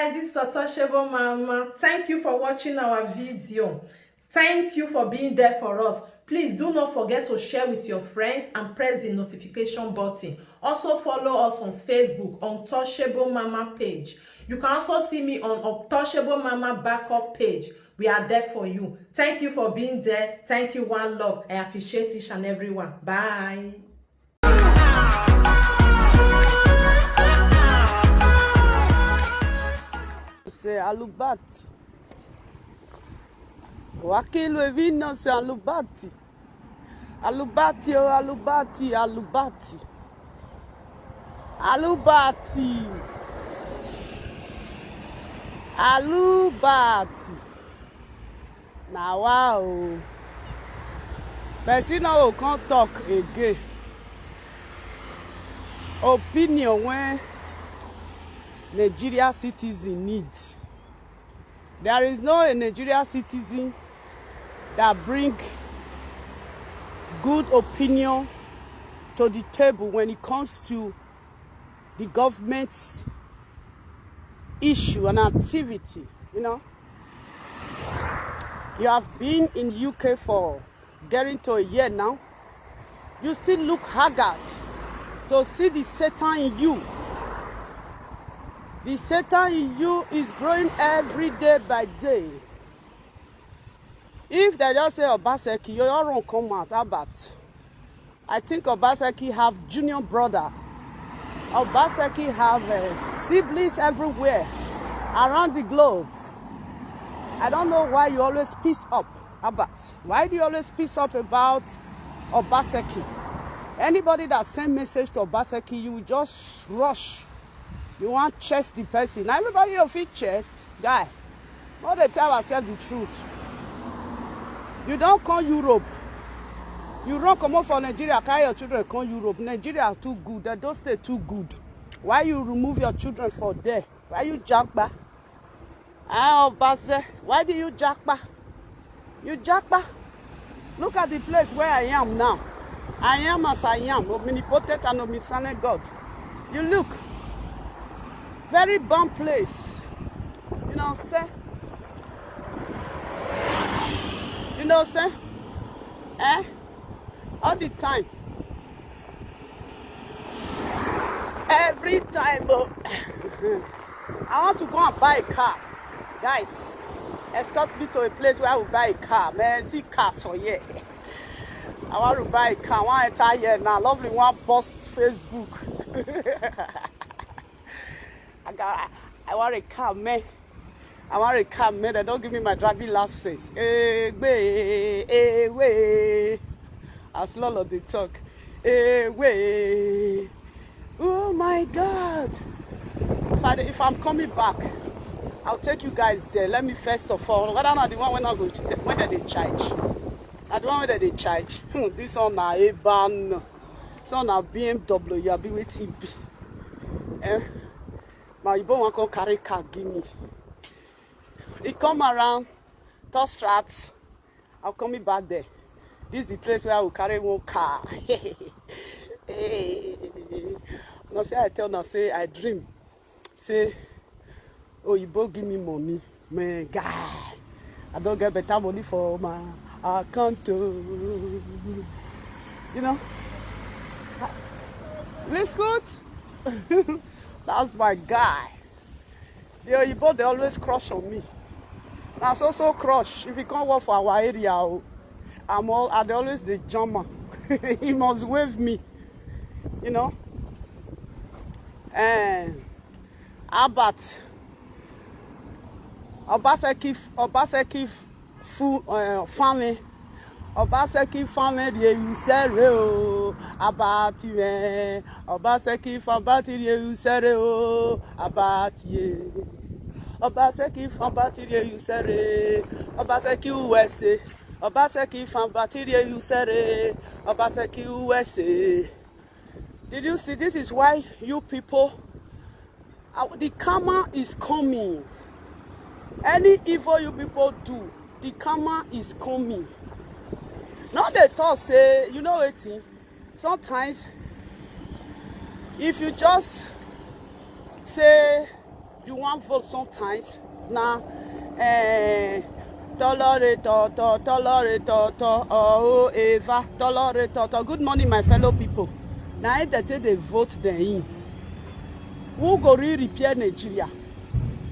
guys, this is Untouchable Mama. Thank you for watching our video. Thank you for being there for us. Please do not forget to share with your friends and press the notification button. Also follow us on Facebook, Untouchable Mama page. You can also see me on Untouchable Mama backup page. We are there for you. Thank you for being there. Thank you, one love. I appreciate each and everyone. Bye. C'est alubati. Wakilwe vino c'est alubati. Alubati, oh alubati, alubati. Alubati. Alubati. Now wow. Person now can't talk again. Opinion when Nigeria citizen needs. There is no Nigeria citizen that bring good opinion to the table when it comes to the government's issue and activity. You know, you have been in the UK for getting to a year now. You still look haggard to see the Satan in you. The Satan in you is growing every day by day. If they just say Obazee, you don't come out. How about? I think Obazee have junior brother. Obazee have siblings everywhere around the globe. I don't know why you always piss up about. Why do you always piss up about Obazee? Anybody that send message to Obazee, you will just rush. You want chest the person. Now everybody of it chest, guy. All the tell ourselves the truth. You don't come Europe. You don't come out from Nigeria, carry your children come Europe. Nigeria too good. They don't stay too good. Why you remove your children for there? Why you jackba? Ah, Obazee, why do you jackba? You jackba? Look at the place where I am now. I am as I am, omnipotent and omniscient God. You look. Very bomb place. You know what I'm saying? You know what I'm saying? All the time. Every time. Oh. I want to go and buy a car. Guys, escort me to a place where I will buy a car. Man, see cars for here. I want to buy a car. I want to enter here now. Lovely one post Facebook. I want a car, man. I want a car, man. They don't give me my driving license. Way. As long as they talk. Way. Oh my God. If I'm coming back, I'll take you guys there. Let me first of all, whether or not the one when I go, when they charge. I the one when they charge. This one na A-ban. This one na BMW. You'll be waiting. My boy want to carry car, give me. He come around, touch rats. I'll come back there. This is the place where I will carry one car. No say I tell, no say I dream. Say, oh, you both give me money, man, guy. I don't get better money for my account. You know, looks good. That's my guy. They always crush on me. That's also crush. If he can't work for our area, I'm always the jammer. He must wave me. You know? And about Obazee family. Obazee family, you say about you. Obazee family, you say about you. Obazee family, you say Obazee USA. Obazee family, you say Obazee USA. Did you see? This is why you people. The karma is coming. Any evil you people do, the karma is coming. Now they talk say, you know what? Sometimes, if you just say you want vote sometimes. Now, tolerate, oh, Eva, tolerate, good morning, my fellow people. Now, if they vote them in, who go repair Nigeria?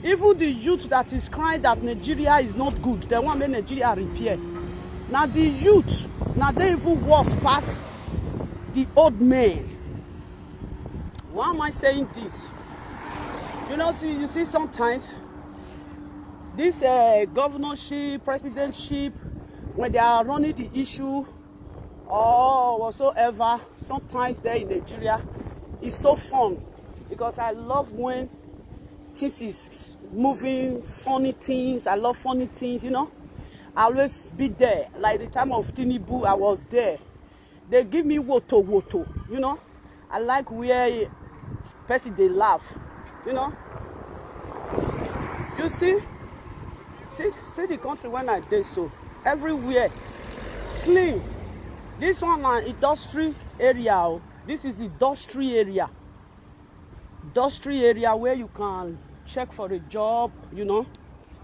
Even the youth that is crying that Nigeria is not good, they want to make Nigeria repair. Now, the youth, now they even worse past the old men. Why am I saying this? You know, you see sometimes this governorship, presidentship, when they are running the issue or whatsoever, sometimes there in Nigeria, it's so fun because I love when things is moving, funny things. I love funny things, you know. I always be there. Like the time of Tinubu, I was there. They give me woto, you know. I like where person they laugh, you know. You see the country when I did so everywhere clean. This one an industry area. This is the industry area. Industry area where you can check for a job, you know.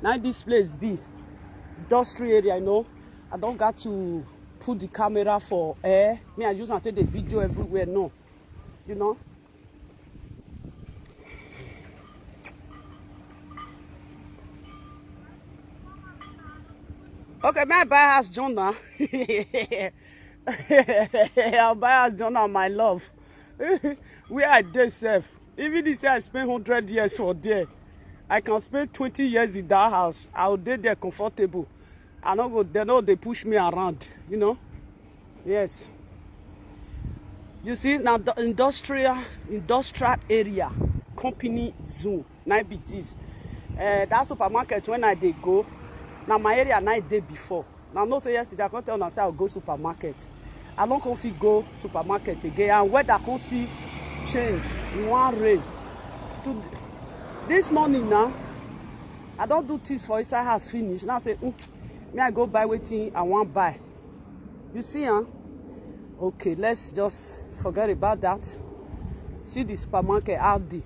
Now this place be industry area, you know. I don't got to put the camera for air. Me, I use and take the video everywhere, no. You know. Okay, my buy house John now. I'll buy house John now, my love. Where I dey safe. Even if I spend 100 years for there, I can spend 20 years in that house. I'll be there comfortable. I don't go, they know they push me around, you know. Yes. You see, now the industrial area, company zone, now be this. That supermarket when I dey go. Now my area night day before. Now no say yesterday I can't tell now say I'll go supermarket. I don't come fit go supermarket again. And weather can still change. In one rain. This morning now, I don't do things for inside house finish. Now I say, me I go buy waiting I want buy. You see, huh? Okay, let's just forget about that. See the supermarket out there.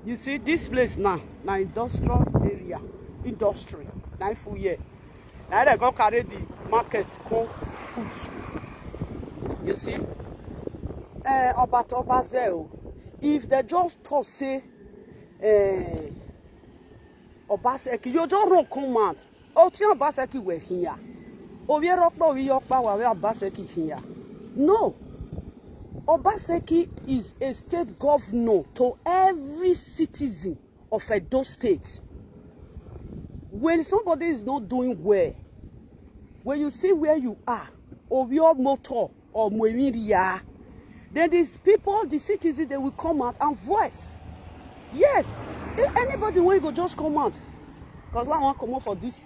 You see this place now industrial area. Industry. 9 full year. Now they go carry the market come put. You see? About Obazee. If they just talk say Obazee, you just run command. Oh, tia Obazee were here. Oh, we rock we Obazee here. No. Obazee is a state governor to every citizen of Edo State. When somebody is not doing well, when you see where you are, or your motor, or Mwemiria, then these people, the citizens, they will come out and voice. Yes, if anybody will go just come out. Because I want to come out for this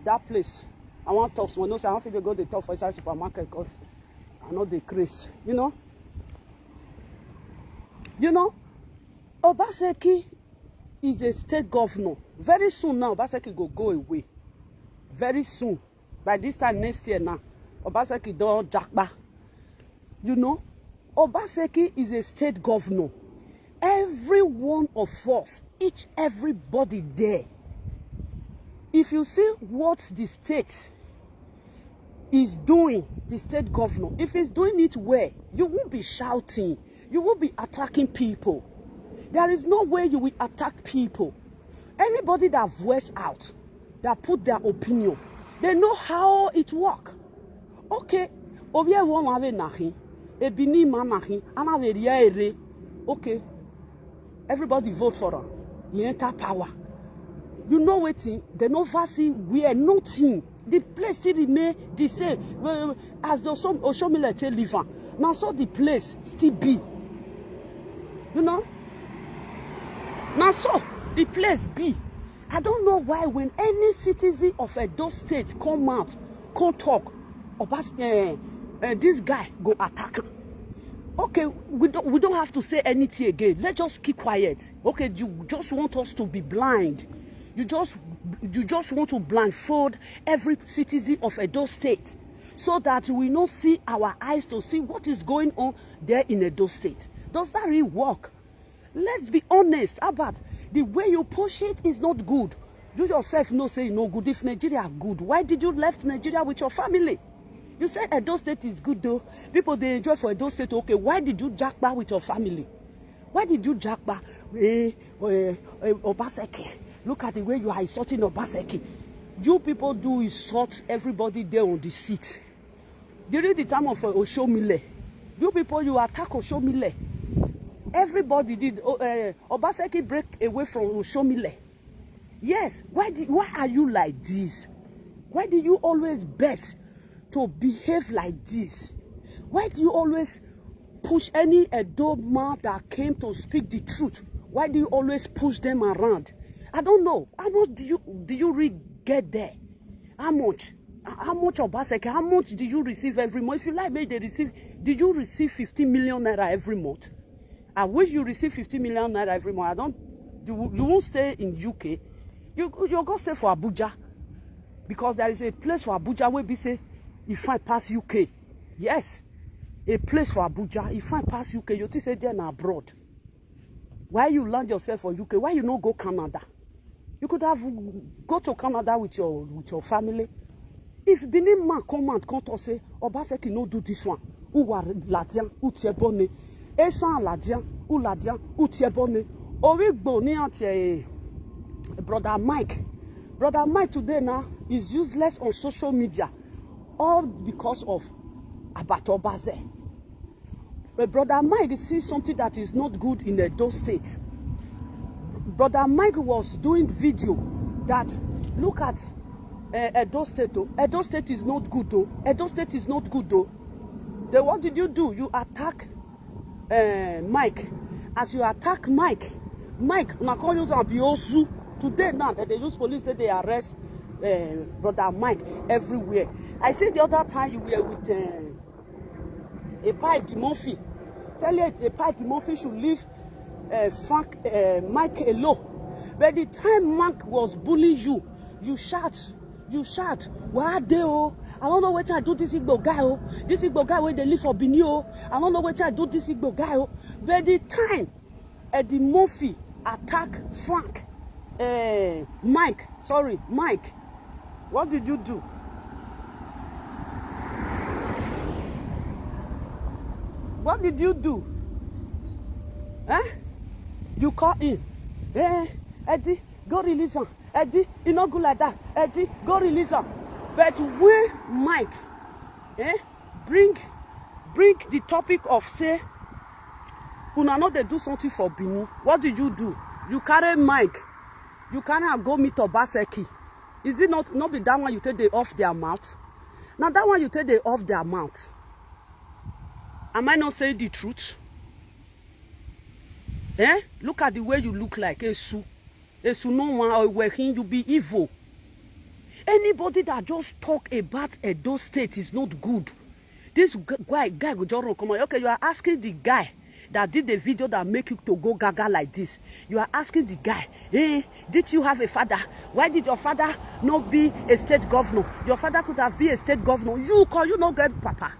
that place. I want to talk. So I don't think they go to talk for inside supermarket because I know they crazy. You know? You know? Obazee is a state governor. Very soon now, Obazee go away. Very soon. By this time next year now, Obazee don't jackba. You know, Obazee is a state governor. Every one of us, everybody there. If you see what the state is doing, the state governor, if he's doing it well, you won't be shouting. You won't be attacking people. There is no way you will attack people. Anybody that voice out, that put their opinion, they know how it works. Okay, okay, everybody vote for her. You enter power. You know what? They no vaccine, we are nothing. The place still remain the same. As the Oshomile tell liver. Now so the place still be. You know? Now so the place be. I don't know why when any citizen of Edo State come out, come talk about this guy go attack him. Okay, we don't have to say anything again. Let's just keep quiet. Okay, you just want us to be blind. You just want to blindfold every citizen of Edo State so that we not see our eyes to see what is going on there in Edo State. Does that really work? Let's be honest about the way you push it is not good. You yourself know say no good. If Nigeria good, why did you left Nigeria with your family? You said Edo State is good though. People they enjoy for Edo State. Okay, why did you jackpot with your family? Why did you jackpot? Obaseki. Look at the way you are insulting Obaseki. You people do insult everybody there on the seat. During the time of Oshomile, you people you attack Oshomile. Everybody did. Obaseki break away from Oshomile. Yes. Why are you like this? Why do you always bet to behave like this? Why do you always push any Edo man that came to speak the truth? Why do you always push them around? I don't know. How much do you really get there? How much? How much Obaseki? How much do you receive every month? If you like, maybe they receive. Did you receive 50 million naira every month? I wish you receive 50 million naira every month. You won't stay in UK. You're going to stay for Abuja. Because there is a place for Abuja where we say, if I pass UK. Yes. A place for Abuja. If I pass UK, you say they're abroad. Why you land yourself for UK? Why you not go Canada? You could have go to Canada with your family. If Benin man come and say, Obaseki no do this one. Who are Ladian, who tiebone. Esan Ladian, who Ladian, who tiebone. Origbo ni ante Brother Mike. Brother Mike today now is useless on social media. All because of Obazee. Brother Mike sees something that is not good in Edo State. Brother Mike was doing video that look at Edo State. Edo State is not good though. Edo State is not good though. Then what did you do? You attack Mike. As you attack Mike, na call you Abiosu. Today now that they use police say they arrest Brother Mike everywhere. I said the other time you were with a pipe Murphy. Tell you a pipe Murphy should leave Mike alone. By the time Mike was bullying you, you shout. Why are they? Oh, I don't know what I do this Igbo guy. Oh, this Igbo guy where they live for Benin. Oh, I don't know what I do this Igbo guy. Oh, by the time Eddie Murphy attack Frank, Mike. What did you do? What did you do? You call in. Eddie, go release him. Eddie, you not good like that. Eddie, go release him. But when Mike, bring the topic of say, una know they do something for Benin. What did you do? You carry Mike. You cannot go meet Obaseki. Is it not be that one you take they off their mouth? Now that one you take they off their mouth. Am I not saying the truth? Look at the way you look like Esu. Esu no one or working you be evil. Anybody that just talk about Edo State is not good. This guy go just come on. Okay, you are asking the guy that did the video that make you to go gaga like this. You are asking the guy, did you have a father? Why did your father not be a state governor? Your father could have been a state governor. You not get papa.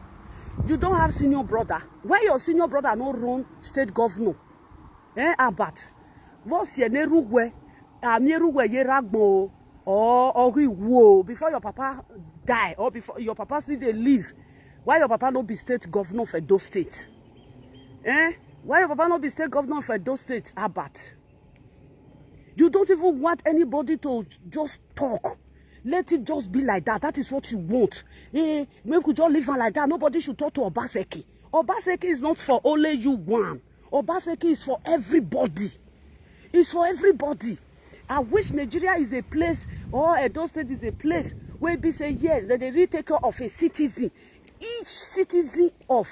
You don't have senior brother. Why your senior brother no run state governor? Abat. What's your neruwe? Neruwe yeragbo or wo before your papa die or before your papa still they live. Why your papa no be state governor for those states? Why your papa not be state governor for those states? Abat. You don't even want anybody to just talk. Let it just be like that. That is what you want. Maybe we just live on like that. Nobody should talk to Obaseki. Obaseki is not for only you one. Obaseki is for everybody. It's for everybody. I wish Nigeria is a place, or Edo State is a place where we say yes, that they really take care of a citizen. Each citizen of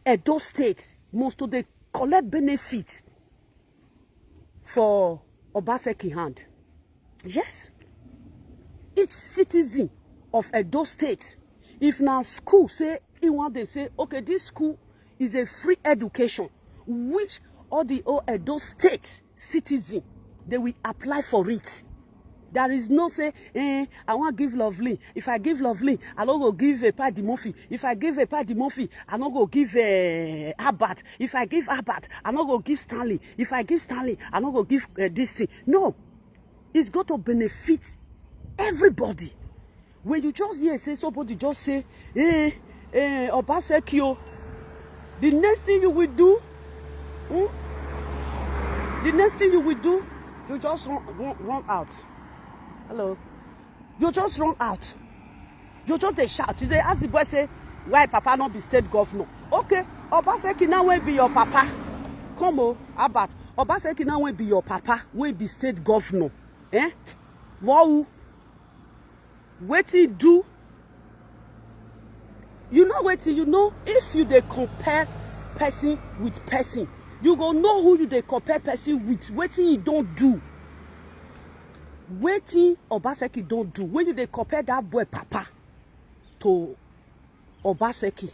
Edo State must to collect benefit for Obaseki hand. Yes. Each citizen of Edo State, if now school say, they say, okay, this school is a free education, which all the Edo State citizen, they will apply for it. There is no say, I want to give Lovely. If I give Lovely, I don't go give a Paddy Murphy. If I give a Paddy Murphy, I don't go give Abbott. If I give Abbott, I don't go give Stanley. If I give Stanley, I don't go give this thing. No, it's got to benefit everybody. When you just hear say somebody just say, Obaseki, the next thing you will do, the next thing you will do, you just run out. Hello. You just run out. You just they shout. They ask the boy say, why Papa not be state governor? Okay, Obaseki now will be your Papa. Come on, Abbott. Obaseki now will be your Papa. Will be state governor. Eh? Wow. What he do? You know what you know? If you they compare person with person, you go know who you they compare person with. What he don't do. Waiting Obaseki don't do. When you they compare that boy Papa to Obaseki,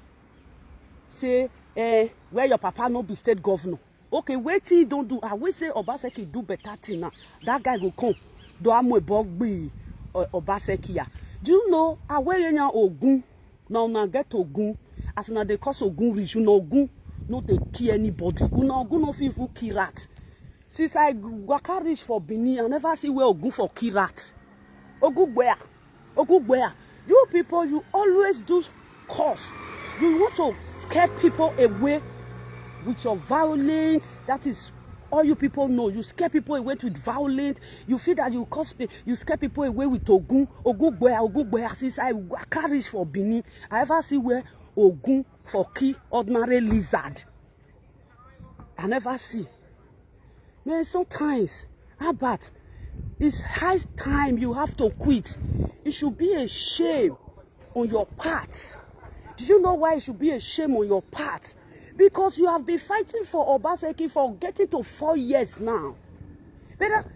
say, where your Papa no be state governor. Okay, waiting don't do. I will say Obaseki do better thing now. That guy go come. Do amwe bogbi Obaseki ya. Do you know away nya Ogun? Now na get Ogun. As na they cause Ogun reach, you know Ogun no they kill anybody. You know Ogun no fit kill rat. Since I waka reach for Benin, I never see where Ogun for kill rat. Ogun where? Ogun where? You people, you always do cause. You want to scare people away with your violence. That is all you people know. You scare people away with violence. You feel that you scare people away with Ogun. Ogun where? Ogun where? Since I waka reach for Benin, I ever see where Ogun for kill ordinary lizard. I never see. Man, sometimes, Abbott, it's high time you have to quit. It should be a shame on your part. Do you know why it should be a shame on your part? Because you have been fighting for Obaseki for getting to 4 years now. But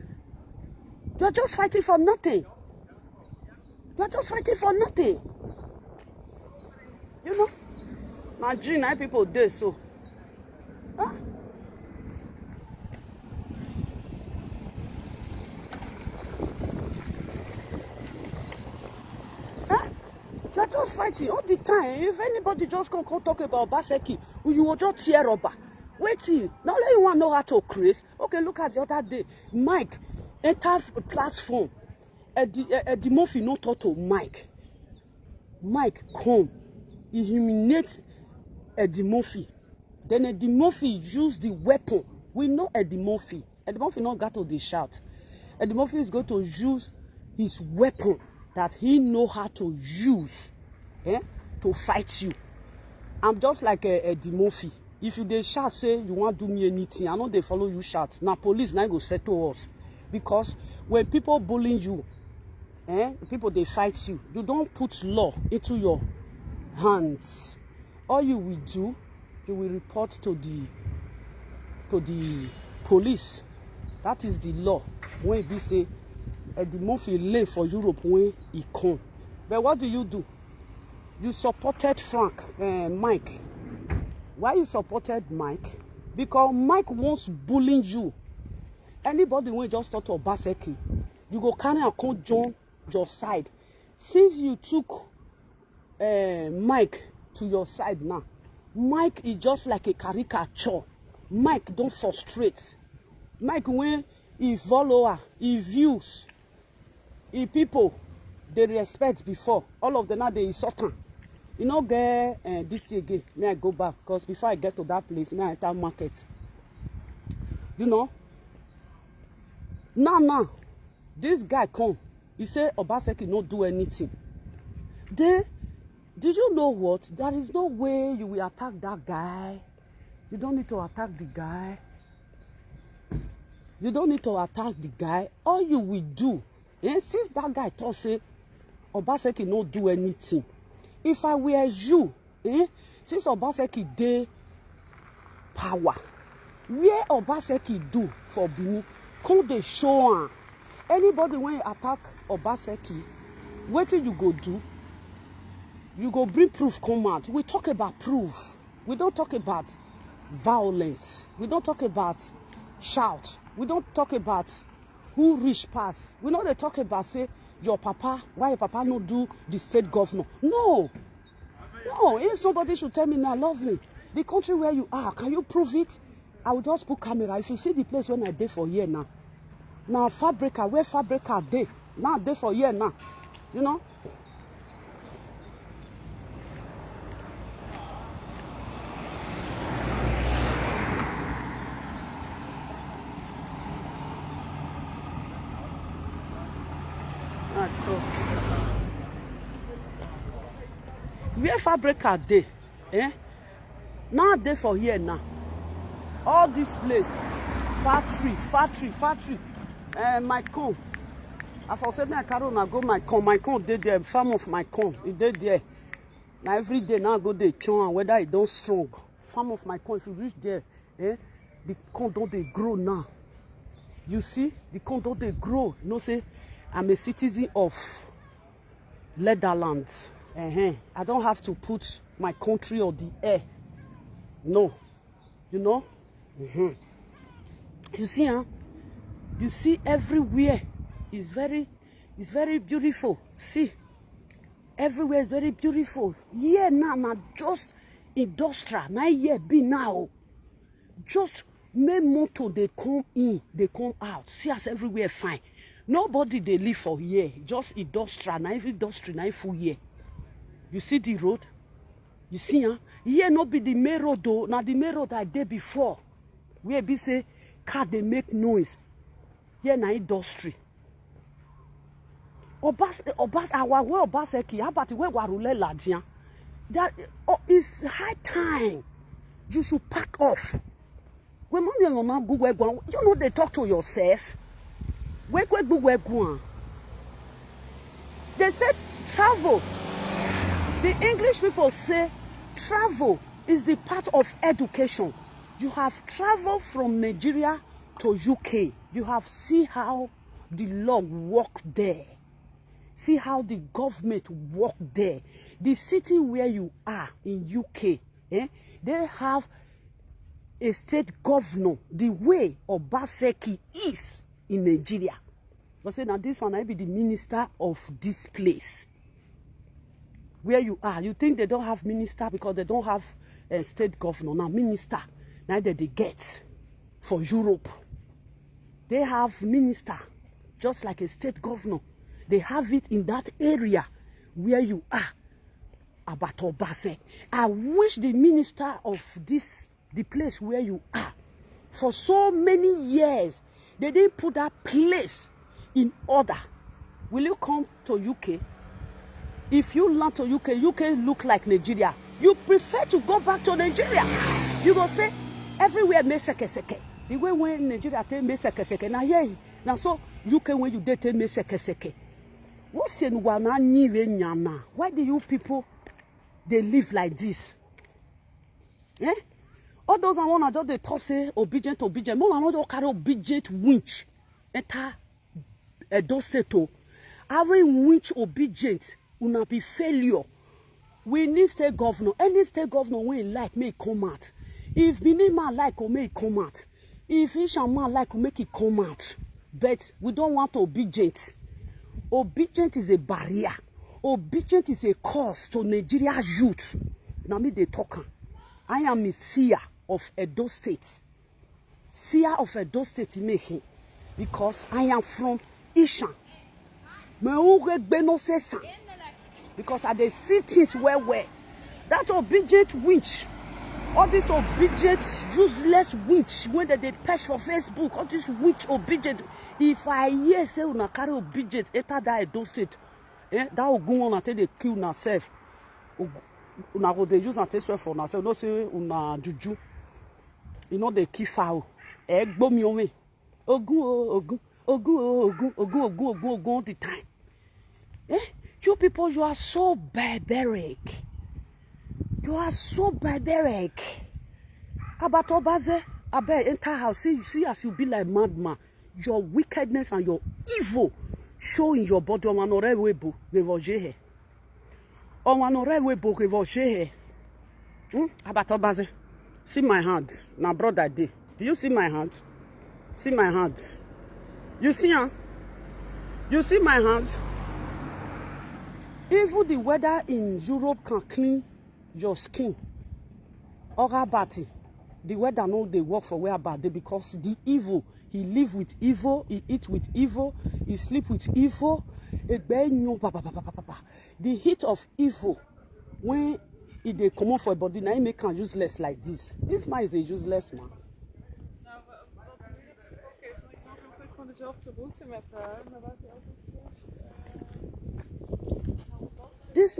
you're just fighting for nothing. You're just fighting for nothing. You know? Nigeria people do so. Huh? You're just fighting all the time. If anybody just come talk about Obaseki, you will just tear up. Waiting. Now let you want to know how to create. Okay, look at the other day. Mike enter platform. The Murphy no talk to Mike. Mike come. He humiliates Eddie Murphy. Then Eddie Murphy use the weapon. We know Eddie Murphy. Eddie Murphy not got to the shout. Eddie Murphy is going to use his weapon that he know how to use to fight you. I'm just like Eddie Murphy. If you they shout, say you want to do me anything, I know they follow you shout. Now police now go settle us. Because when people bullying you, people they fight you, you don't put law into your hands. All you will do, you will report to the police. That is the law. When we say Eddie Murphy lay for Europe when he come. But what do? You supported Mike. Why you supported Mike? Because Mike wants bullying you. Anybody when just talk to Obaseki, you go carry and come join your side. Since you took Mike to your side now, Mike is just like a caricature. Mike don't frustrate. Mike when he follower, he views, he people they respect before. All of them now they insult him. You know, get this year again. May I go back because before I get to that place, may I enter market. You know. Now, this guy come. He say Obaseki not do anything. Then, did you know what? There is no way you will attack that guy. You don't need to attack the guy. You don't need to attack the guy. All you will do, since that guy thought say Obaseki not do anything. If I were you, since Obaseki dey power, where Obaseki do for Benin, come dey show am. Anybody when you attack Obaseki, what you go do? You go bring proof come out. We talk about proof. We don't talk about violence. We don't talk about shout. We don't talk about who rich pass. We know they talk about say your papa, why your papa no do the state governor. No. No, if somebody should tell me now, love me, the country where you are, can you prove it? I will just put camera. If you see the place when I dey for here now. Now fabrica, where fabrica dey. Now dey for here now. You know? Where fabrica dey, now dey for here now. All this place, factory. My corn. I for say me I carry una go my corn dey there. Farm of my corn, it dey there. Now every day now I go dey churn and whether it don't strong. Farm of my corn, if you reach there, the corn don't dey grow now. You see, the corn don't dey grow. You know say I'm a citizen of Netherlands. I don't have to put my country on the air. No. You know? You see, you see everywhere is very beautiful. See, everywhere is very beautiful. Yeah, now just industrial. Now yeah, be now. Just make motor they come in, they come out. See us everywhere fine. Nobody they live for here. Just industrial. Now every industry now full here. You see the road? You see, here no be the main road though. Now the main road I did before. Where be say car they make noise. Here na industry. Obazee, how about where warule ladian? That is high time. You should pack off. When money on now go where go, you know they talk to yourself. Where go? They said travel. The English people say travel is the part of education. You have traveled from Nigeria to UK. You have see how the law work there. See how the government work there. The city where you are in UK, they have a state governor the way Obazee is in Nigeria. But say now this one I be the minister of this place. Where you are, you think they don't have minister because they don't have a state governor. Now minister, neither they get for Europe. They have minister, just like a state governor. They have it in that area where you are. About Obazee. I wish the minister of the place where you are, for so many years, they didn't put that place in order. Will you come to UK? If you land to UK look like Nigeria. You prefer to go back to Nigeria. You go say, everywhere me seke. The way when Nigeria take me seke. Now here, now so UK when you take me seke. What's in wana niwe nyana? Why do you people, they live like this? All those I want to just talk say obedient. More I want to carry obedient winch. Enter a dosteto. Having winch obedient. Una be failure. We need state governor. Any state governor when like may come out. If Minima like or may come out. If Ishaman like or make it come out. But we don't want obedient. Obedient is a barrier. Obedient is a cause to Nigeria's youth. Now me they talking. I am a seer of Edo State. Seer of Edo State making. Because I am from Ishan. Because I dey see things where that obedient winch, all this obedient useless winch when they patch for Facebook, all this winch obedient. If I hear say una carry obedient enter that Edo State, that will go on until they kill yourself. Una go dey use and take swear for yourself. No say una juju. You know they kill foul. Egbo mi ome. Ogun all the time. You people, you are so barbaric. You are so barbaric. About Obazee, I bet enter house. See as you be like madman. Your wickedness and your evil show in your body. About Obazee. See my hand. Now brother day. Do you see my hand? See my hand. You see, huh? You see my hand? Even the weather in Europe can clean your skin. Obazee, the weather no they work for where bad because the evil, he live with evil, he eat with evil, he sleep with evil. The heat of evil, when they come out for a body, now he make him useless like this. This man is a useless man. Van dezelfde route met haar, maar waar hij altijd This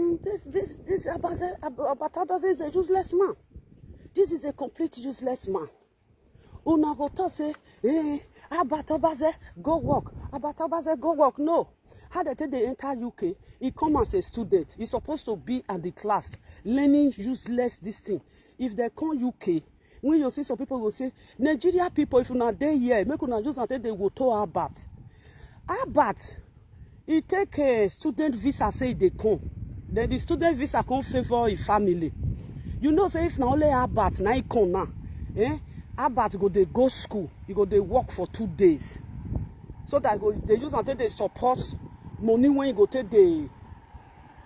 Obazee is a useless man. This is a complete useless man. Una go to say, hey, Obazee, go work. Obazee, go work. No. How they enter UK, he come as a student. He's supposed to be at the class, learning useless this thing. If they come UK, when you see some people will say, Nigeria people, if you're not there here, make una just not they will tell Obazee. He take a student visa, say they come. Then the student visa come favor his family. You know, say if now only Obazee, now he come now. Obazee go they go school, he go they work for 2 days. So that they use until they support money when you go take they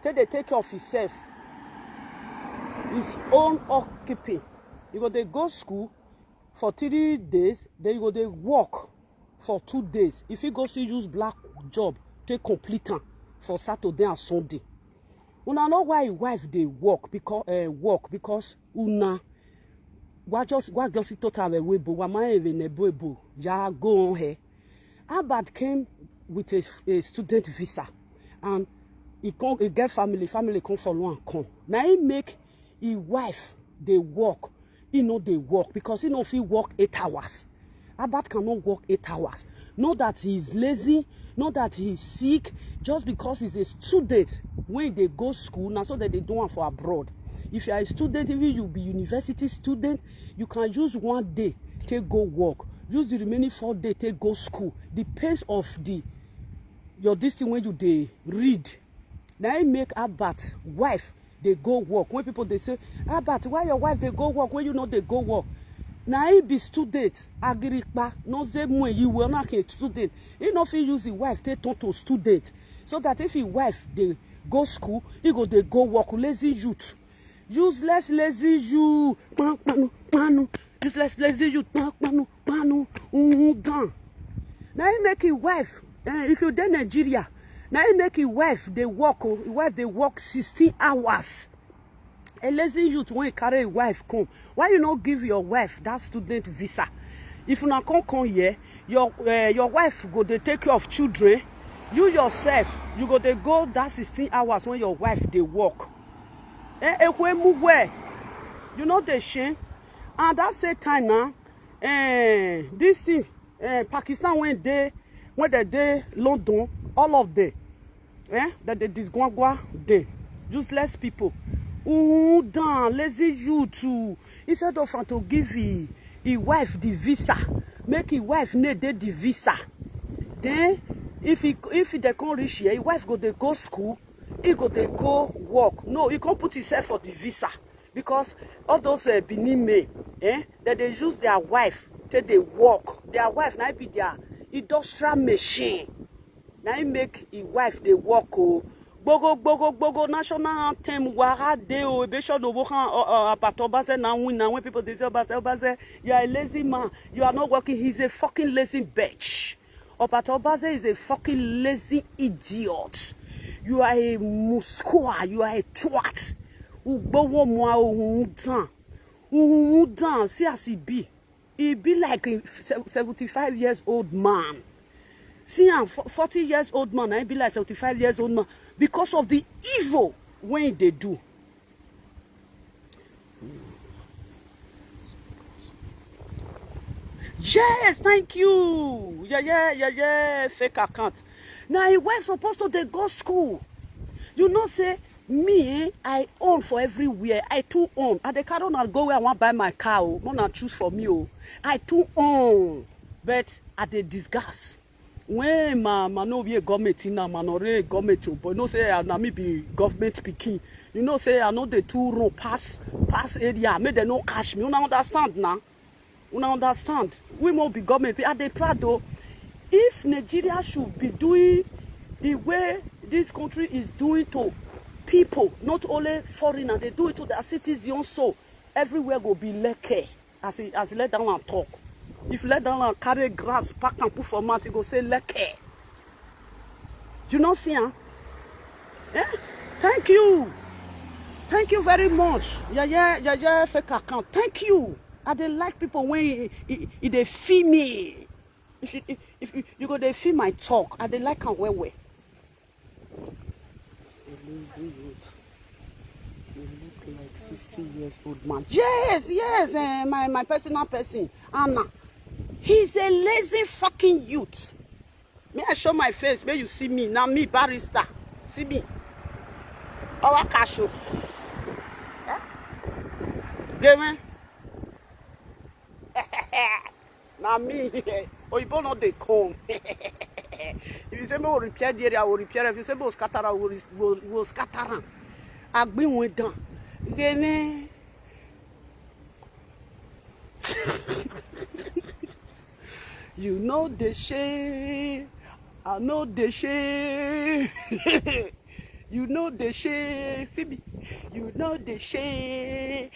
take care of himself. His own occupation. You go they go school for 3 days, then you go they work for 2 days. If you go see use black job, take complete time for Saturday and Sunday. Una know why wife they work because una what just total away but wa man even ebo ya go on here. Obazee came with a student visa and he get family come follow and come. Now he make his wife they work. He know they work because he know if he work 8 hours. Obazee cannot work 8 hours. Not that he's lazy, not that he's sick, just because he's a student. When they go school, now so that they don't want for abroad. If you are a student, even you be university student, you can use 1 day to go work. Use the remaining 4 days to go school. The pace of your distance when you they read. Now I make Obazee wife they go work. When people they say, Obazee, why your wife they go work when you know they go work? Now he be student, agripa, no say when you will not a student. He not fit use the wife they turn to student. So that if his wife they go school, he go they go work. Lazy youth. Useless lazy you. Useless lazy youth. Now he make his wife, if you dey Nigeria, now he make his wife they work 16 hours. A lazy youth when you carry a wife come. Why you not give your wife that student visa? If you not come here, your wife go they take care of children. You yourself, you go they go that 16 hours when your wife they work. You know the shame. And that same time now, this thing, Pakistan when they London, all of them, that they disgwangwa they useless people. Damn, lazy you too. Instead of to give his wife the visa, make his wife need the visa. Then if they can't reach here, his wife go school, he go work. No, he can't put himself for the visa because all those Benin men, that they use their wife till they work. Their wife now be their industrial machine. Now he make his wife they work. Bogo national anthem wara de o ebesho do bohan Obazee now win now when people they say Obazee, you are a lazy man, you are not working. He's a fucking lazy bitch. Obazee is a fucking lazy idiot. You are a muskwa, you are a twat. Ugbowo mo dan see as he be like a 75 years old man. See, I'm 40 years old man, I be like 75 years old man because of the evil when they do. Yes, thank you. Yeah, fake account. Now, he was supposed to they go school. You know, say, me, I own for everywhere. I too own. At the car, I'll go where I want to buy my car. Not choose for me. I too own. But at the disgust. When no be a government in a government, but no say I me be government picking. You know say I know the 2 row pass area. Make they no cash me. You understand now? You understand? We must be government. At the proud though, If Nigeria should be doing the way this country is doing to people, not only foreigners, they do it to their citizens, so everywhere will be leke. As he let down and talk. If let down and carry grass, pack and put for mouth, he go say leke. You not see, huh? Yeah? Thank you. Thank you very much. Yeah, fake account. Thank you. I dey like people when they feel me. If you go they feel my talk, I dey like am well. Lazy youth. You look like 60 years old man. Yes, my personal person, Anna. He's a lazy fucking youth. May I show my face? May you see me? Now me, barrister. See me. Our cashew. Give me. Now me. Oh, you don't know they come. If you say me will repair the area, I will repair. If you say me will scatter, I will scatter. I've been with them. Give me. You know the shame. I know the shame. You know the shame. See me. You know the shame.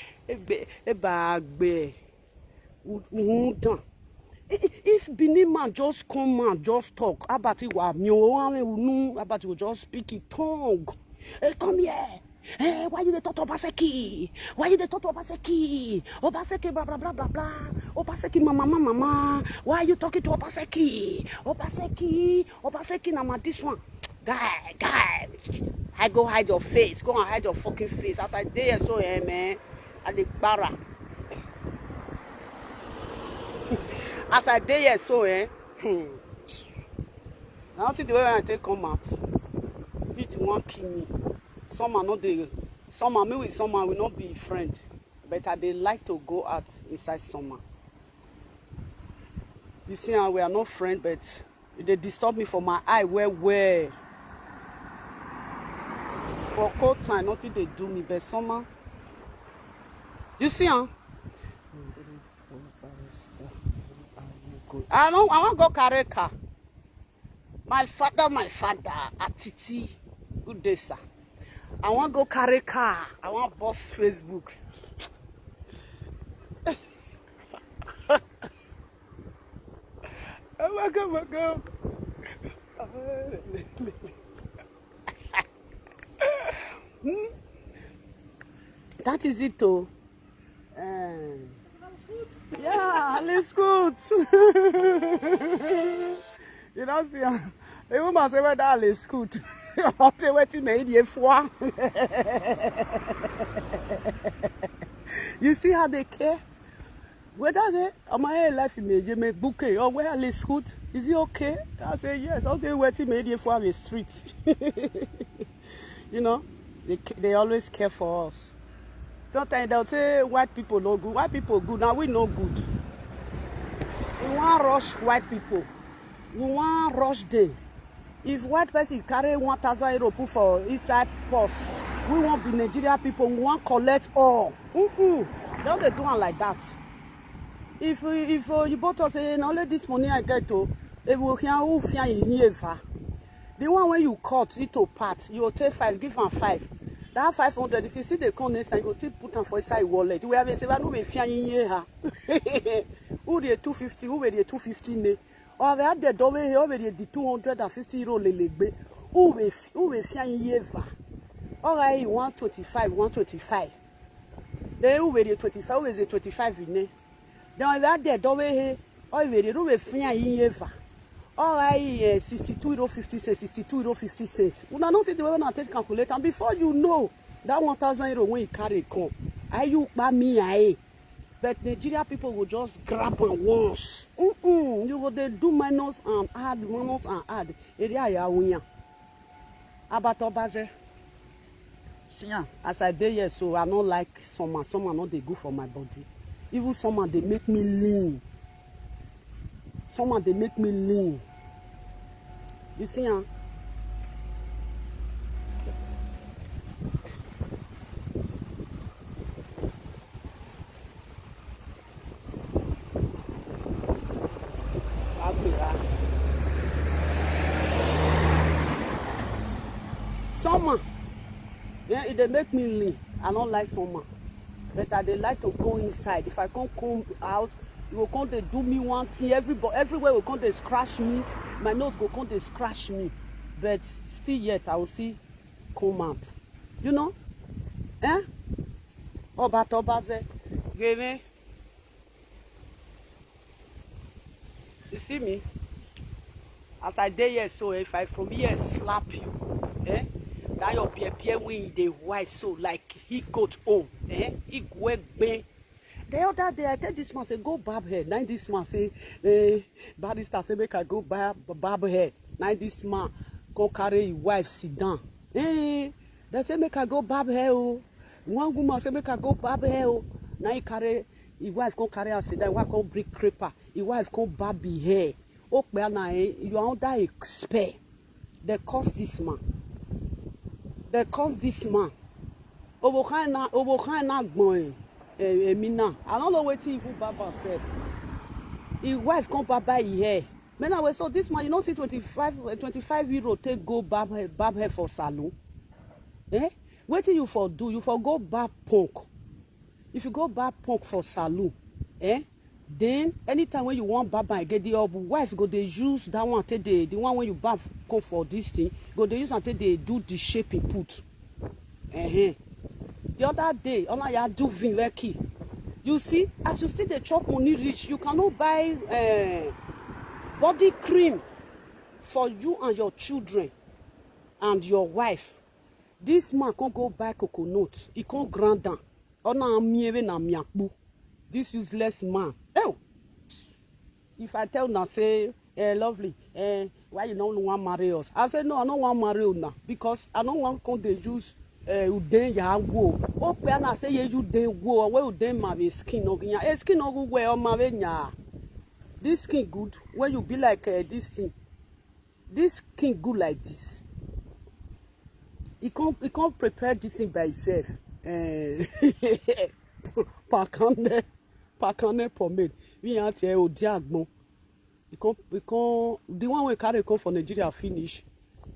If Benin man just come and just talk, Abati will just speak in tongue. Hey, come here. Hey, why you dey talk to Obaseki? Why you dey talk to Obaseki? Obaseki, blah, blah, blah, blah, blah. Obaseki, mama. Why are you talking to Obaseki? Obaseki, nama this one. Guy. I go hide your face. Go and hide your fucking face. As I dare so, man. I dey para. As I dare so, Now see the way I take come out. It won't kill me. Some are not the. Some are me with some will not be friend. But they like to go out inside summer. You see, we are not friends, but they disturb me for my eye where. For cold time, nothing they do me, but summer. You see, huh? I want to go carry car. My father, Atiti, good day, sir. I want to go carry car. I want to boss Facebook. Oh my God. That is it, though. Yeah, alles gut. You know, see, the woman say, well, that is good. I'll tell you what you made you for. You see how they care? Whether they, am I life in you make bouquet or where is good? Is it okay? I say, yes. I'll tell you what you made you for the streets. You know, they always care for us. Sometimes they'll say white people no good. White people good. Now we no good. We want rush white people. We want rush them. If white person carry 1,000 euro put for inside purse, we want be Nigeria people. We want collect all. Don't they do it like that? If you bought us say only this money I get to, it will hear who fear in the one when you cut it to part, you will take 5, give them 5. That 500, if you see the corner, you go still put them for inside wallet. We have a say, no, we fear in here. Who the 250? Who were the 250? Or we had the double here, over the 250 euro lele. Who we fear in here? All right, 125. Then who were the 25? Who is the 25 in there? Then we had the double here, or we fear in here. All right, 62 euro 50 cents, 62 euro 50 cents. We don't see the way I take calculator. And before you know that 1,000 euro when you carry come, you buy me but Nigeria people will just grab on once. You go they do minus and add. Area ya winya. About Obazee. See, as I dey here, so I don't like summer. Summer not they good for my body. Even summer they make me lean. Someone they make me lean. You see, huh? Summer. Yeah, it dey make me lean. I don't like summer. But I dey like to go inside. If I come house, you will come they do me one thing. Everywhere will come they scratch me. My nose go come they scratch me. But still yet I will see come out. You know? Eh? Obazee. Give me. You see me? As I dey here, so if I from here slap you, that your beer when they white so like he got home, he go bang. The other day I tell this man say go barb hair. Now this man say, barrister say make I go barb hair. Now this man go carry his wife sit down. They say make I go barb hair. Oh. One woman say make I go barb hair. Oh. Now he carry his wife come carry her sit down. Wife come bring creeper. His wife come barb his hair. Oh, you are under a spell. They curse this man. They curse this man. I don't know what he even Baba said. His wife come barb his hair. Anyway, so this man, you don't see 25 € take go barb hair for salon. What do you for do? You for go barb punk. If you go barb punk for salon, then anytime when you want barb and get the wife go they use that one till the one when you barb come for this thing go they use until they do the shape he put. The other day, ya do vinveki. You see, as you see the chop money rich, you cannot buy body cream for you and your children and your wife. This man can't go buy coconut. He can't grind down. This useless man. Oh, if I tell now say, lovely, why you don't want to marry us? I say no, I don't want to marry you now because I don't want to use uden ya go. O pe na say you den go. Where uden ma be skin no nya. Skin no go where o ma be nya. This skin good when you be like this thing. This skin good like this. He can't prepare this thing by himself. Pakane pomade. We out here o diagbon. He can't the one we carry come for Nigeria finish.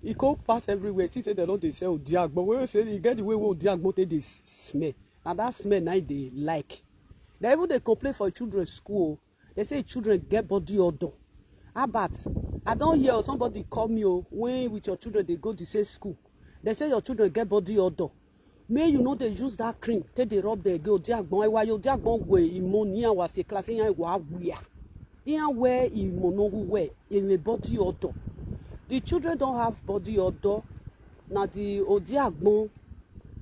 He can't pass everywhere. See say they don't they sell diagbon. We say you get the way we diagbon take they smell. And that smell now they like. They even they complain for children's school. They say children get body odor. But I don't hear somebody call me when with your children they go to say school. They say your children get body odor. May you know they use that cream. Take they rub they go diagbon. Why you diagbon we immonia was a class in wa wear. In where immono wear in a body odor. The children don't have body odor. Now the diagbon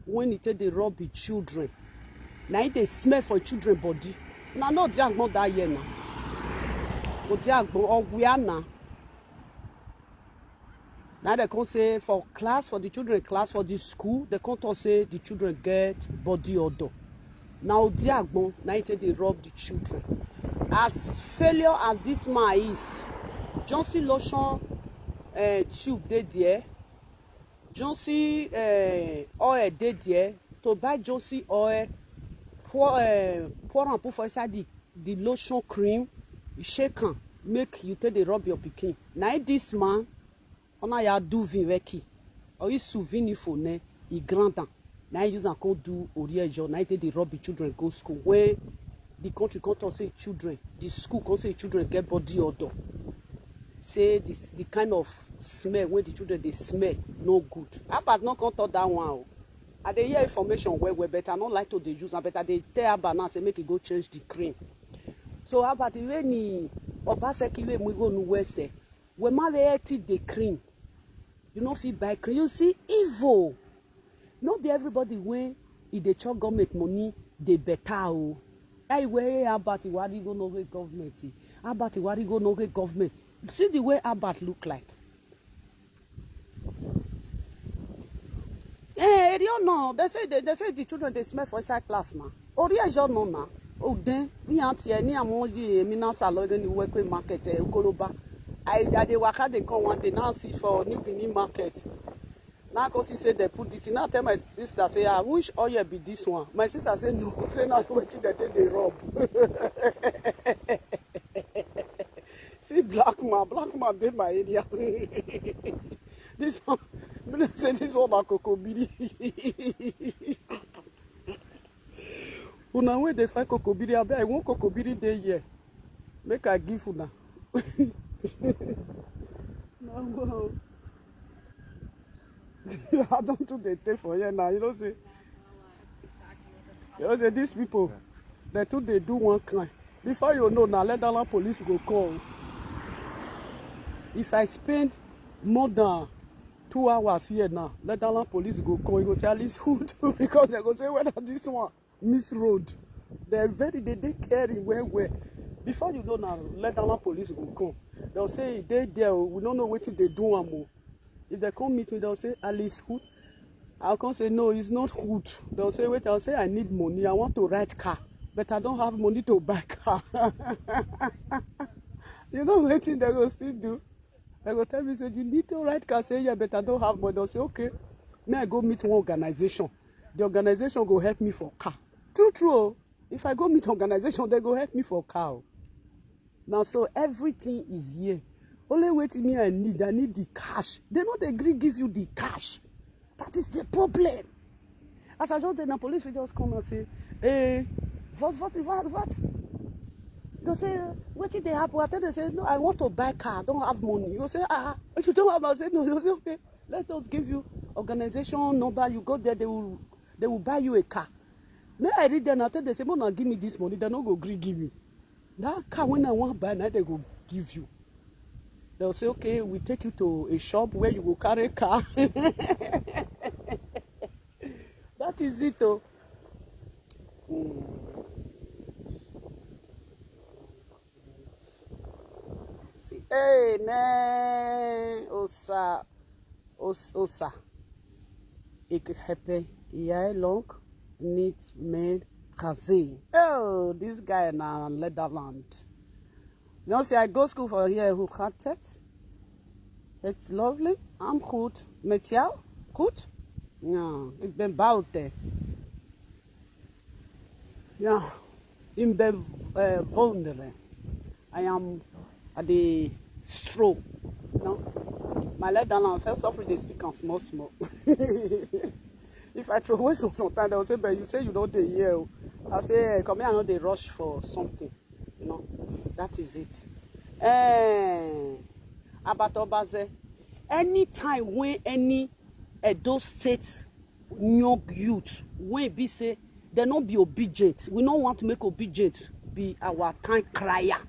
when it take they rub the children. Now they smell for children body. Now no diagbon that year now. Diagbon or we are now. Now they can say for class, for the children class, for the school, they can't all say the children get body odor. Now diagbon, now they rub the children. As failure as this man is, Johnson lotion tube they there, Johnson oil they there. To buy Johnson oil, pour and put for inside the lotion cream, shake am, make you take the rub your pikin. Now this man. On a ya do vinveki, or you souveni for ne, he grandant. Now use and call do oriejo. Now the rub the children go school. Where the country can't say children, the school can't say children get body odor. Say this the kind of smell when the children they smell no good. About not contact that one. I dey hear information where better not like to they use and better they tell about now say make it go change the cream. So about the way ni Obazee we go no where say we ma the cream. You know, if you buy cream, you see evil. Not be everybody when if they chop government money, they better. Hey, where about the what you go no government? About the what you go no government? See the way Abat look like. Eh, you know, they say the children they smell for inside class now. Or yeah, you know now. Oh, then we aren't here. Ni amoji mina salon ni work with market Koloba. I they work out they come one day now see for New Benin market. Now cause he said they put this in. Now tell my sister say I wish oil be this one. My sister say no, say not waiting that they rob. See black man did my area. This one say say this one na kokobiri. Una when they find kokobiri, I want kokobiri day here. Make I give una. No. I don't do the take for here now. You know say these people, they too they do one kind. Before you know, now let the police go call. If I spend more than 2 hours here now, let the police go call. You go say at least who do, because they go say whether this one miss road. They caring where. Before you know now, let the police go come. They'll say they there. We don't know what they do anymore. If they come meet me, they'll say at least who. I'll come say no, it's not hood. They'll say wait. I'll say I need money. I want to ride car, but I don't have money to buy car. You know what they go still do? They go tell me say you need to ride car. Say yeah, but I don't have money. They'll say okay. May I go meet one organization? The organization go help me for car. True. If I go meet organization, they go help me for car. Now so everything is here. Only waiting me I need the cash. They don't agree give you the cash. That is the problem. As I just did, the police will just come and say, hey, what? They say, what did they happen? I tell them, say, no, I want to buy car. I don't have money. You say, if you don't have money, I say, no, you say, okay, let us give you organization number. You go there, they will buy you a car. May I read them, I tell them, say, no, give me this money. They don't go agree give me. That car, when I want to buy, now they go give you. They'll say, okay, we take you to a shop where you will carry a car. That is it, though. See, hey, man. Osa. Ik heb jij lang niet meer gezien. Oh, this guy na Netherlands. You know, see, I go school for here. Hoe gaat het? It's lovely. I'm goed. Met jou? Goed? Ja, ik ben buiten. Ja, ik ben wonderen. I am at the stroke. No? My leg down, first off, they speak on small. If I throw away sometimes, they'll say, but you say you don't hear. I say, come here, I know they rush for something. You know, that is it. About Obazee, anytime when any those states young youth when be say they not be obedient, we don't want to make obedient be our time crier.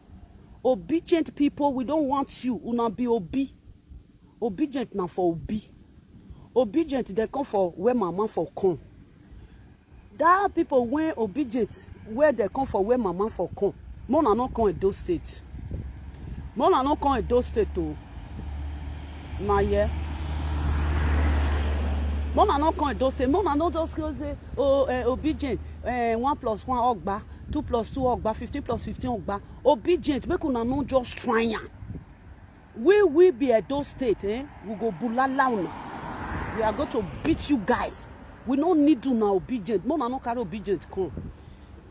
Obedient people, we don't want you. We not be obedient now for obedient they come for where mama for come. That people when obedient where they come for where mama for come. Mona not come in those states. Mona not come in those states too. My yeah. Mona not come in those states. Mona not just go say obedient. 1 + 1 ogba, 2 + 2 ogba, 15 + 15 ogba. Obedient. Make una not just trying. We be at those states, we go bulala una. We are going to beat you guys. We don't need to now obedient. Mona not carry obedient come.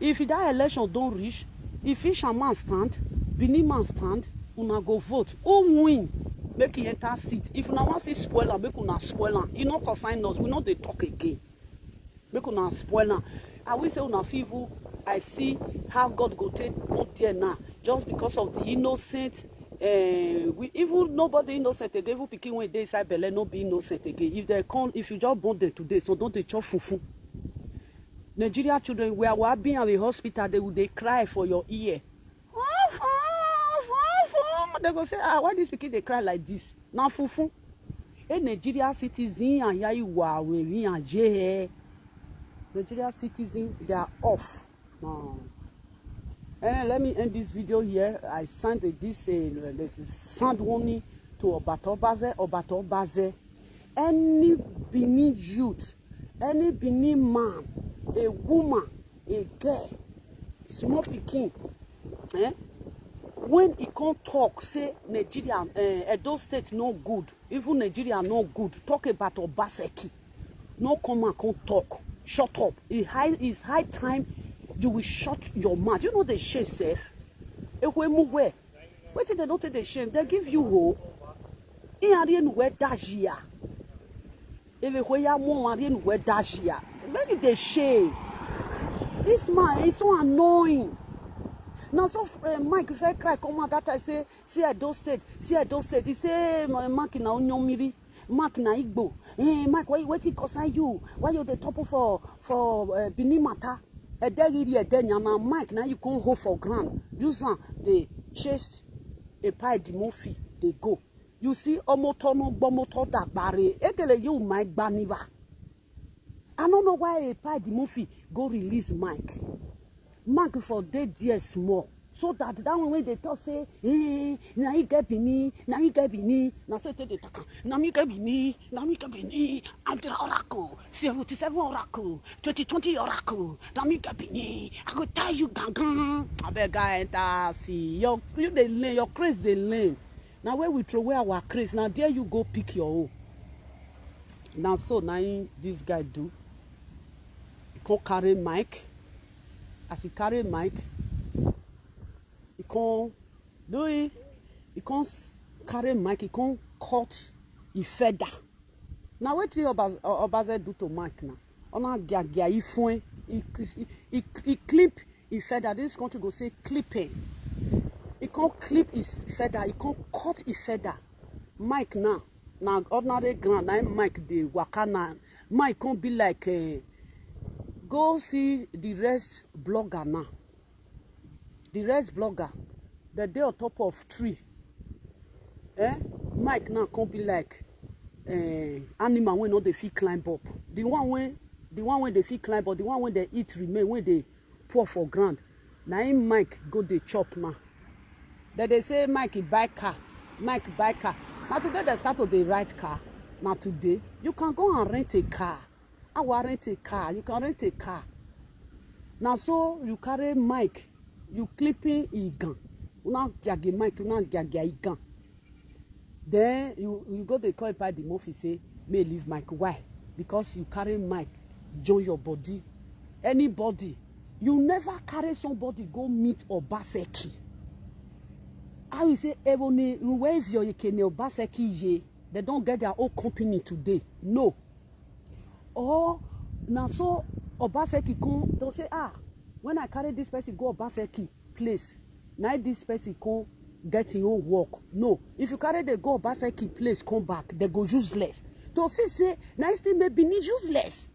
If that election don't reach, if Fisherman stand, Benin man stand, una go vote. Who win? Make it enter seat. If una want to spoiler, make una spoiler. You know, consign us. We know they talk again. Make una spoiler. I will say una evil. I see how God go take go there now, just because of the innocent. We even nobody innocent again. Even picking when they inside belle, no be innocent again. If they come, if you just born them today, so don't they chop fufu. Nigeria children, we are being at the hospital, they cry for your ear. They go say, why this pikin they cry like this? Now fufu. A Nigeria citizen and ya you are Nigeria citizen, they are off. And let me end this video here. I sent this sound warning to Obazee. Any Benin youth, any Benin man, a woman, a girl, small pikin, when he can't talk, say Nigeria, those states no good, even Nigeria no good, talk about Obazee. No come and can't talk. Shut up. It's high time you will shut your mouth. You know the shame, safe. If we move where? Wait till they don't take the shame. They give you hope. In where that year. Everywhere you want to wear dashia. Maybe they shave. This man is so annoying. Now, so Mike, if I cry, come out that I say, see, I don't state. He say, Mark na onyomiri, Mark na Igbo. Hey, Mike, why waiting concern you? Why you the top for Bini matter? A day, Mike, now you can't hold for ground. Use they chase a pie the movie, they go. You see, omotono bomoto da bare. Ekele you Mike Baniva. I don't know why a pie the movie go release Mike. Mike for dead years small. So that one when they talk say, na he get bini, na say te de taka, na me get bini, I'm the oracle, 77 oracle, 2020 oracle, na me get bini, I go tell you gangan. I beg guy see, you they lame, your craze they lame. Now where we throw away our craze, now there you go pick your own. Now so now this guy do, he can't carry Mike. As he carry Mike, he can't do it. He can't carry Mike. He can't cut his feather. Now what do Obazee do to Mike now? Ona gia he clip his feather. This country go say clipping. He can't clip his feather. He can't cut his feather. Mike now ordinary ground. Now Mike the wakana. Mike can't be like go see the rest blogger now. The rest blogger, the day on top of tree. Mike now can't be like animal when not they feel climb up. The one when they feel climb up, the one when they eat remain when they pour for ground. Now Mike go they chop now. Then they say Mike buy car. Mike buy car. Now today they start to the right car. Now today you can go and rent a car. I will rent a car. You can rent a car. Now so you carry Mike, you clipping a gun. You now get Mike, you now get a gun. Then you go to call by the mouth, say, may leave Mike. Why? Because you carry Mike, join your body. Anybody. You never carry somebody go meet Obaseki. I will say, Ebony, wave your Obaseki ye. They don't get their own company today. No. Or now so Obaseki come, they'll say, when I carry this person go Obaseki place, now this person come get your own work. No, if you carry the go Obaseki place, come back, they go useless. To say, nice thing may be useless.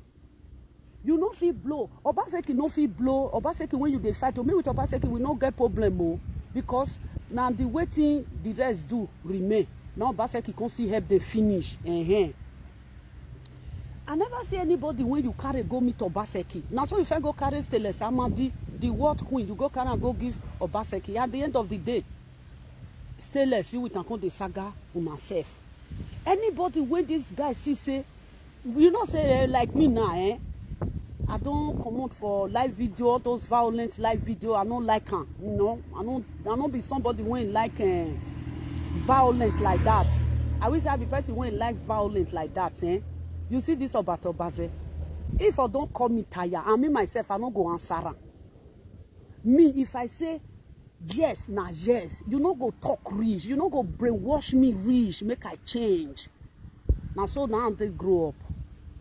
You no feel blow. Obaseki no feel blow. Obaseki when you dey fight, to me with Obaseki we no get problem because now the waiting the rest do remain. Now Obaseki can see help they finish. I never see anybody when you carry go meet Obaseki. Now so if I go carry Stainless Amadi, the world queen, you go carry and go give Obaseki. At the end of the day, Stainless, you will take the saga on myself. Anybody when this guy see say, you know say like me now, I don't come out for live video, all those violent live video. I don't like them. You know, I don't be somebody when like violence like that. I wish I be person when like violent like that, You see this about Obazee. If I don't call me tired, I me myself, I don't go answer. Me, if I say yes, now yes, you don't go talk rich, you don't go brainwash me rich, make I change. Now so now they grow up.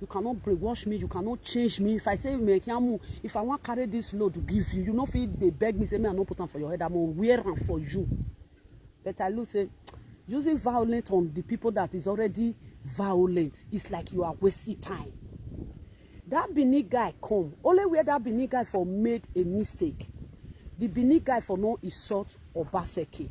You cannot brainwash me, you cannot change me. If I say if I want to carry this load to give you, you know if they beg me, say me I don't put on for your head, I'm gonna wear them for you. But I look say using violence on the people that is already violent, it's like you are wasting time. That Benin guy come, only where that Benin guy for made a mistake. The Benin guy for no insult Obaseki.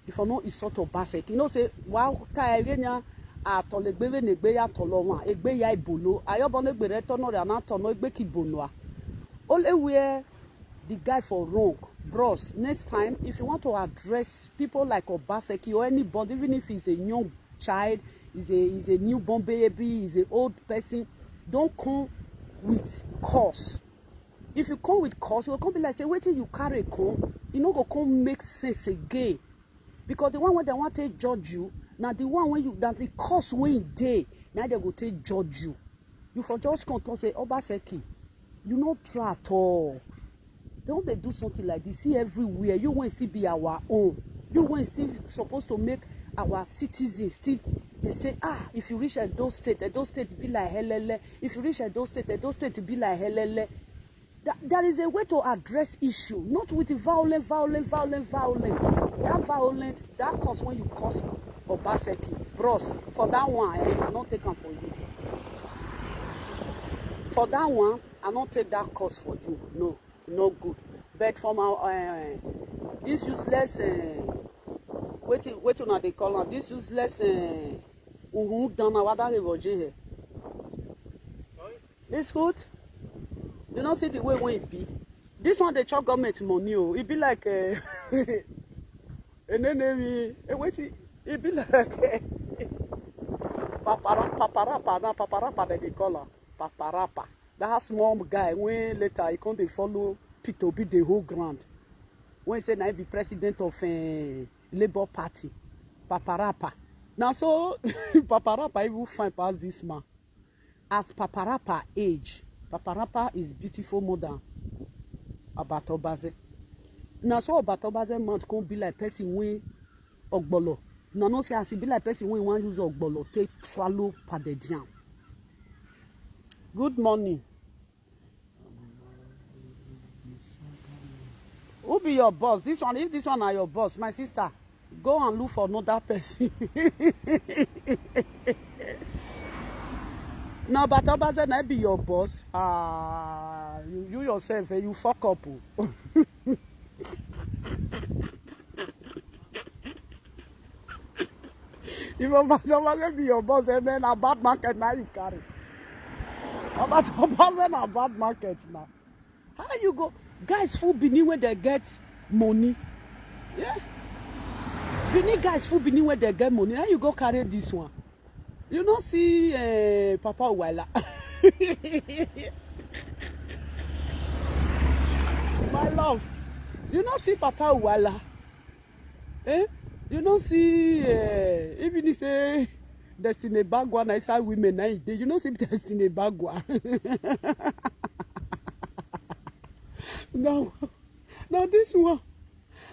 If for no insult Obaseki, you know say wow Kairenia atolegbeve negbeya tolowa, egbeya ibolo, ayobone gbere tono re ana tono egbe kibolwa. Only where the guy for wrong. Bros, next time, if you want to address people like Obaseki or anybody, even if he's a young child, he's a newborn baby, he's an old person, don't come with curse. If you come with curse, you will come be like, say, wait till you carry come, you know, go come make sense again. Because the one when they want to judge you, now the one when you, that the curse when they, now they go to judge you. You for just come to say, Obaseki, you not try at all. Don't they do something like this? See everywhere. You won't still be our own. You won't still supposed to make our citizens still they say, if you reach Edo State be like helele. If you reach Edo State be like helele. There is a way to address issue, not with the violent. That violent, that cause when you cause Obaseki, bros, for that one, I not take them for you. For that one, I not take that cause for you. No, no good. But from our this useless, wait till now they call on this useless, done our here. It's good. You don't see the way it be. This one they chop government money. Oh, it be like and then it be like paparapa they call her paparapa. That small guy when later he can't follow Peter be the whole ground. When he said I be president of Labour Party, paparapa. Now so paparapa even find past this man. As paparapa age, paparapa is beautiful more than about Obazee. Now so about Obazee man can't be like person when ogbolo. No say as be like person when one use ogbolo take swallow padedian. Good morning. Who be your boss? This one, if this one are your boss, my sister, go and look for another person. Now, but Obazee not be your boss. You yourself, you fuck up. If Obazee be your boss, then a bad market now you carry. About Obazee a bad market now. How you go? Guys full Benin where they get money. Yeah. Benin guys full Benin where they get money. How you go carry this one? You don't see Papa Uwala. My love. You don't see Papa Uwala. Eh? You don't see even if say Destiny Bagua na inside women na ide. You don't see Destiny Bagua. Now this one.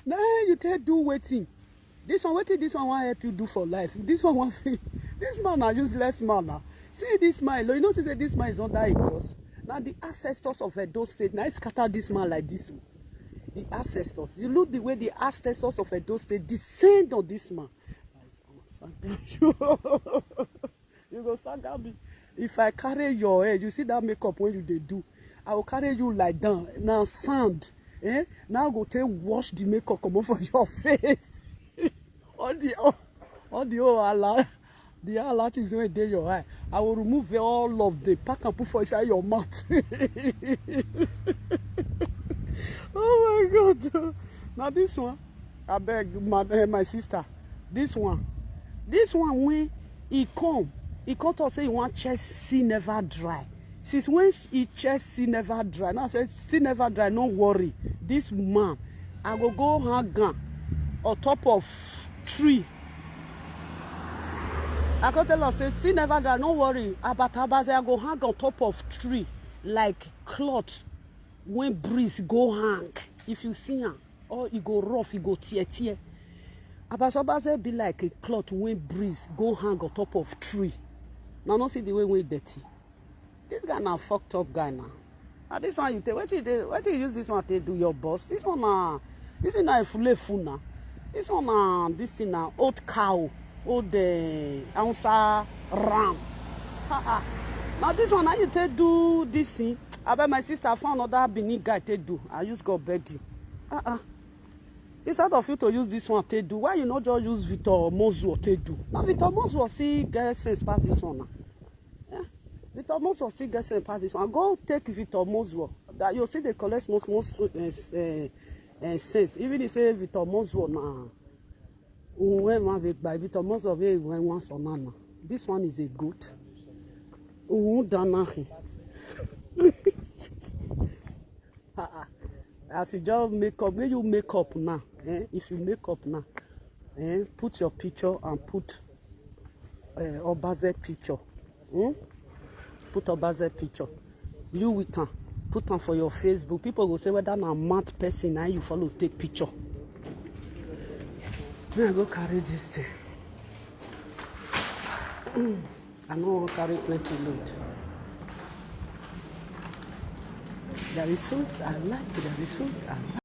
Now you tell do waiting. This one want help you do for life. This one want this man a useless man now. See this man, you know say this man is under a curse. Now the ancestors of Edo State, now it scatter this man like this. The ancestors. You look the way the ancestors of Edo State descend on this man. You go start me. If I carry your head, you see that makeup when you do. I will carry you like down. Now sand. Now go take wash the makeup come over your face. all the Allah. The Allah is when they your eye. I will remove all of the pack and put for inside your mouth. Oh my God. Now this one, I beg my sister. This one when he come to say he want chest see never dry. Since when he chest see never dry. Now I said see never dry, no worry. This man, I will go hang on top of tree. I can tell her, say, see never dry, no worry. About Obazee, I go hang on top of tree like cloth. When breeze go hang, if you see him, or he go rough, he go tear. About Obazee be like a cloth when breeze go hang on top of tree. Now don't see the way dirty. This guy now fucked up guy now. Now this one you take, what you use this one to do your boss? This one this is not a full now. This one this thing now old cow. Old answer ram. Now this one, how you take do this thing? I bet my sister found another Benin guy to do. I just go beg you. Instead of you to use this one to do, why you not just use Victor Mozuo to do? Now Victor Mozuo see get sense past this one now. Yeah? Victor Mozuo see get sense past this one. Go take Victor Mozuo. That you see they collect most sense. Even if say Victor Mozuo now. This one is a good. As you just make up, when you make up now, if you make up now, put your picture and put Obazee picture. Put Obazee picture. You with her. Put them for your Facebook. People will say whether I'm a mad person and you follow take picture. May I go carry this thing? I no wan carry plenty load. The result I like, the result I like.